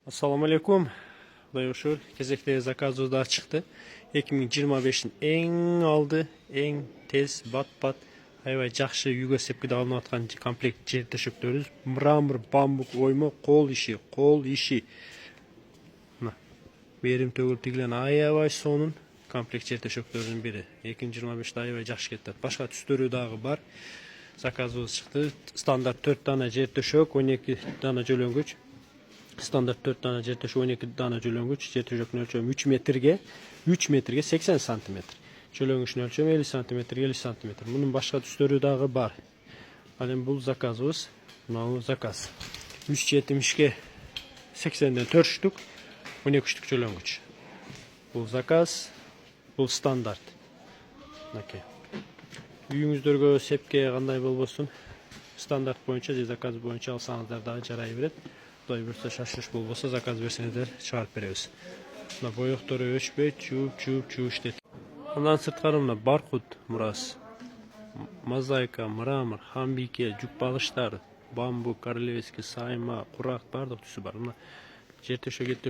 Assalamu alaikum. Xudoga shukr, kezektagi zakazlar chiqdi. 2025'in eng aldı, eng tez, bat-bat, aybay жақсы үйгө сепкиде алынып аткан комплект жер төшөктөрүбүз. Мрамор, бамбук, оймо, кол иши, Мына, берим төгүлүп тигилген аябай сонун комплект жер төшөктөрүнүн бири. 2025'te аябай жакшы кетет. Башка түстөрү дагы бар. Заказыбыз чыкты. Стандарт 4 дана жер төшөк, 12 дана жөлөнгүч. Стандарт 4 dana жер төшөк, 12 dana жөлөнгүч. Жер төшөктүн өлчөмү 3 метрге 80 см. Жөлөнгүчтүн өлчөмү 50 см, 50 см. Мунун башка түстөрү дагы бар. Ал эми бул заказыбыз, мына заказ. 370ге 80ден 4 штук, 12 штук жөлөнгүч. Бул заказ, бул стандарт. Мынакей. Үйүңүздөргө сепке кандай болбосун, стандарт боюнча же заказ боюнча алсаңыздар дагы жарай берет. Құдай бүрсе шашыш болбосо заказ берсеңиздер чыгарып беребиз. Мына боектору өчпөй, чууп иштейт. Андан сырткары мына баркут мурас, мозаика, мрамор, хамбике, жүк багыштар, бамбук, королевский, сайма, курак бардык түсү бар. Мына жер төшөгө